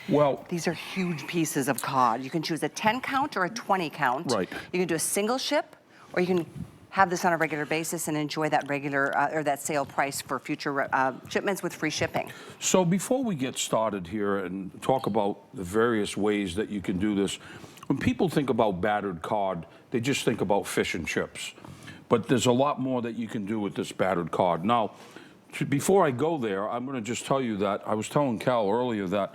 Well, these are huge pieces of cod. You can choose a 10 count or a 20 count. Right. You can do a single ship, or you can have this on a regular basis and enjoy that regular or that sale price for future shipments with free shipping. so before we get started here and talk about the various ways that you can do this, when people think about battered cod, they just think about fish and chips. But there's a lot more that you can do with this battered cod. Now, before I go there, I'm going to just tell you that I was telling Cal earlier that,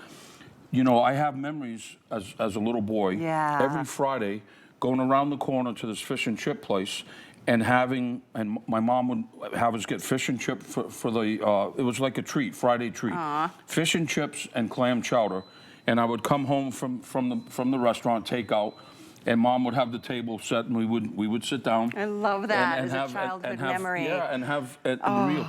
you know, I have memories as a little boy, every Friday, going around the corner to this fish and chip place and my mom would have us get fish and chip for the, it was like a treat, Friday treat. Fish and chips and clam chowder. And I would come home from the restaurant, take out, and Mom would have the table set, and we would sit down. I love that and as have, a childhood memory. Yeah, and have the real.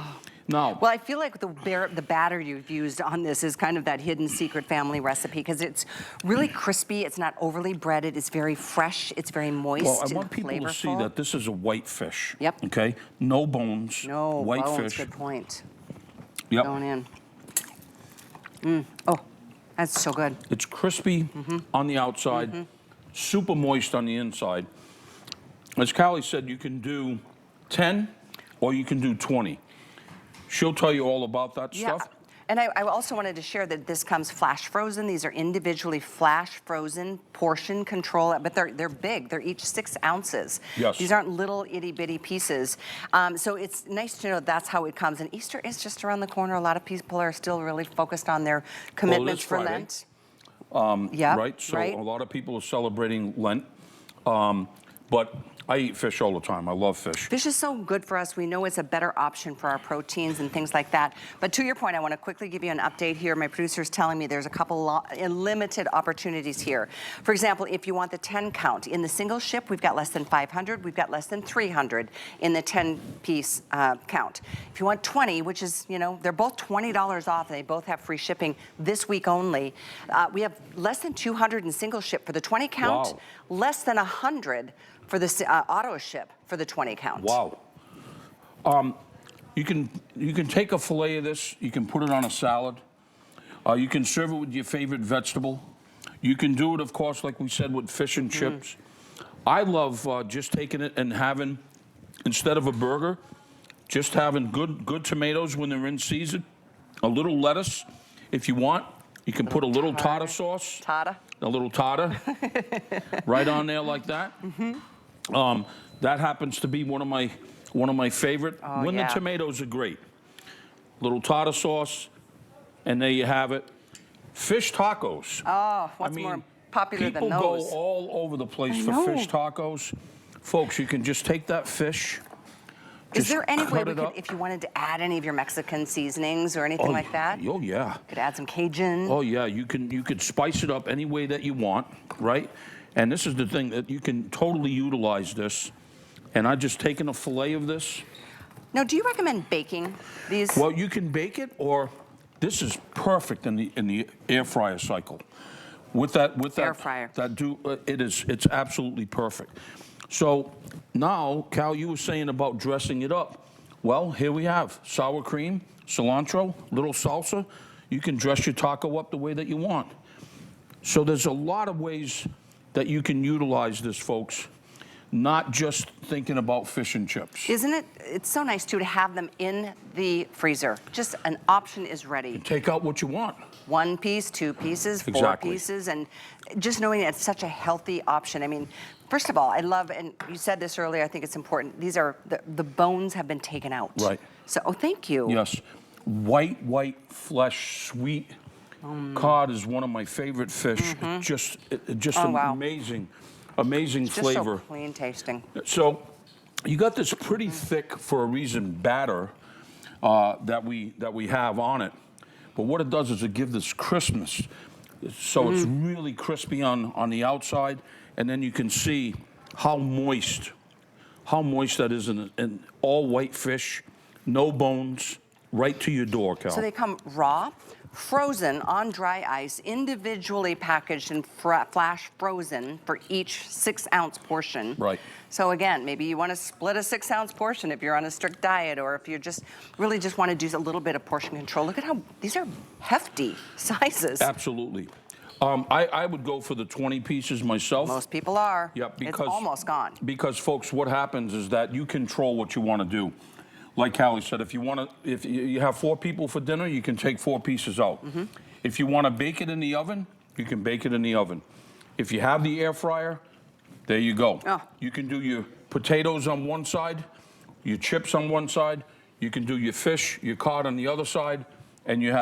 Now, well, I feel like the batter you've used on this is kind of that hidden secret family recipe because it's really crispy. It's not overly breaded. It's very fresh. It's very moist. Well, I want and people flavorful. to see that this is a white fish. Yep. Okay. No bones. No white bones. fish. Good point. Yep. Going in. Oh, that's so good. It's crispy on the outside, super moist on the inside. As Callie said, you can do 10 or you can do 20. She'll tell you all about that stuff. And I also wanted to share that this comes flash frozen. These are individually flash frozen, portion control, but they're big. They're each 6 ounces. Yes. These aren't little itty bitty pieces. So it's nice to know that's how it comes. And Easter is just around the corner. A lot of people are still really focused on their commitments for Lent. Right. So a lot of people are celebrating Lent. But I eat fish all the time. I love fish. Fish is so good for us. We know it's a better option for our proteins and things like that. But to your point, I want to quickly give you an update here. My producer's telling me there's a couple limited opportunities here. For example, if you want the 10 count, in the single ship, we've got less than 500. We've got less than 300 in the 10-piece count. If you want 20, which is, you know, they're both $20 off. They both have free shipping this week only. We have less than 200 in single ship for the 20 count, less than 100 for the auto ship for the 20 count. Wow. You can take a fillet of this. You can put it on a salad. You can serve it with your favorite vegetable. You can do it, of course, like we said, with fish and chips. I love just taking it and having, instead of a burger, just having good tomatoes when they're in season, a little lettuce. If you want, you can put a little tartar sauce. A little tartar. Right on there like that. That happens to be one of my favorite. When the tomatoes are great. Little tartar sauce, and there you have it. Fish tacos. Oh, what's more popular than those? People go all over the place for fish tacos. Folks, you can just take that fish. Is there any way we could, if you wanted to add any of your Mexican seasonings or anything like that? Oh yeah. Could add some Cajun. Oh yeah, you could spice it up any way that you want, right? And this is the thing that you can totally utilize this. And I just taken a fillet of this. Now, do you recommend baking these? Well, you can bake it, or this is perfect in the air fryer cycle. With that air fryer. It's absolutely perfect. So now, Cal, you were saying about dressing it up. Well, here we have sour cream, cilantro, little salsa. You can dress your taco up the way that you want. So there's a lot of ways that you can utilize this, folks, not just thinking about fish and chips. Isn't it? It's so nice, too, to have them in the freezer. Just an option is ready. You take out what you want. 1 piece, 2 pieces, 4 pieces, and just knowing that it's such a healthy option. I mean, first of all, I love, and you said this earlier, I think it's important, these are, the bones have been taken out. Right. So, thank you. Yes. White flesh, sweet. Cod is one of my favorite fish. It's just an amazing flavor. Just so clean tasting. So you got this pretty thick, for a reason, batter that we have on it. But what it does is it gives this crispness. So it's really crispy on the outside, and then you can see how moist that is in all white fish, no bones, right to your door, Cal. So they come raw, frozen on dry ice, individually packaged and flash frozen for each 6-ounce portion. Right. So again, maybe you want to split a 6-ounce portion if you're on a strict diet, or if you really just want to do a little bit of portion control. Look at how these are hefty sizes. Absolutely. I would go for the 20 pieces myself. Most people are. Yep, it's almost gone. Because, folks, what happens is that you control what you want to do. Like Callie said, if you have 4 people for dinner, you can take 4 pieces out. If you want to bake it in the oven, you can bake it in the oven. If you have the air fryer, there you go. Oh. You can do your potatoes on one side, your chips on one side. You can do your fish, your cod on the other side. And you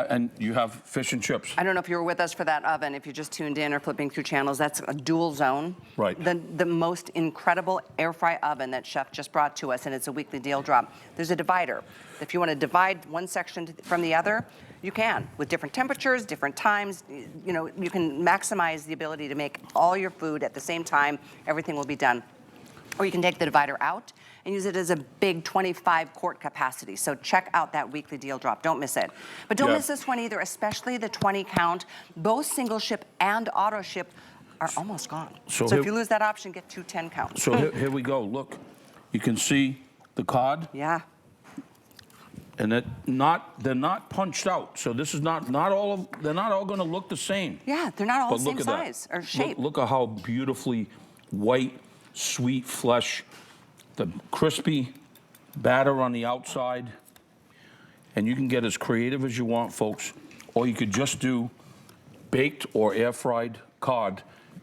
have fish and chips. I don't know if you were with us for that oven, if you just tuned in or flipping through channels, that's a dual zone. Right. The most incredible air fry oven that Chef just brought to us, and it's a weekly deal drop. There's a divider. If you want to divide one section from the other, you can, with different temperatures, different times. You know, you can maximize the ability to make all your food at the same time. Everything will be done. Or you can take the divider out and use it as a big 25-quart capacity. So check out that weekly deal drop. Don't miss it. But don't miss this one either, especially the 20 count. Both single ship and auto ship are almost gone. So if you lose that option, get 2 10 counts. So here we go. Look, you can see the cod. Yeah. And they're not punched out. So this is they're not all going to look the same. Yeah, they're not all But the same size or shape. Look at how beautifully white, sweet flesh, the crispy batter on the outside. And you can get as creative as you want, folks. Or you could just do baked or air fried cod,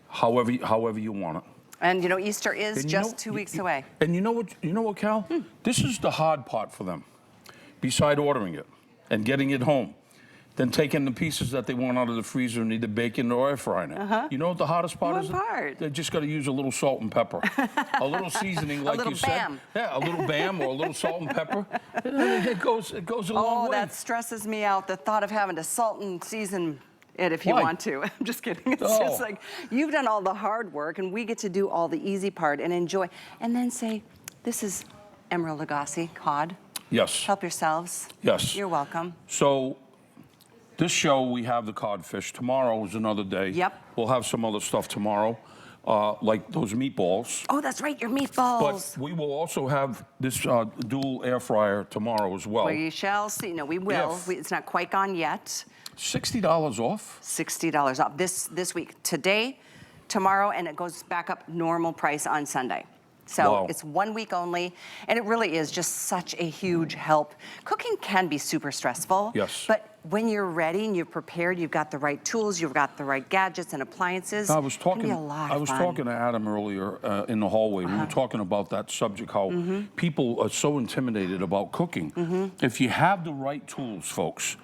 however you want it. And you know, Easter is just 2 weeks away. And you know what, Cal? This is the hard part for them. Beside ordering it and getting it home, then taking the pieces that they want out of the freezer and either baking or air frying it. You know what the hardest part is? What part? They just got to use a little salt and pepper, a little seasoning, like you said. Bam. Yeah, a little bam or a little salt and pepper. It goes a long way. Oh, that stresses me out. The thought of having to salt and season it if you want to. I'm just kidding. It's just like you've done all the hard work, and we get to do all the easy part and enjoy, and then say, "This is Emeril Lagasse cod." Yes. Help yourselves. Yes. You're welcome. So this show, we have the codfish. Tomorrow is another day. Yep. We'll have some other stuff tomorrow, like those meatballs. Oh, that's right, your meatballs. But we will also have this dual air fryer tomorrow as well. We shall see. No, we will. It's not quite gone yet. $60 off? $60 off this week. Today, tomorrow, and it goes back up normal price on Sunday. So it's 1 week only, and it really is just such a huge help. Cooking can be super stressful. Yes. But when you're ready and you're prepared, you've got the right tools, you've got the right gadgets and appliances. I was talking. It can be a lot of fun. Talking to Adam earlier in the hallway. We were talking about that subject. How people are so intimidated about cooking. If you have the right tools, folks,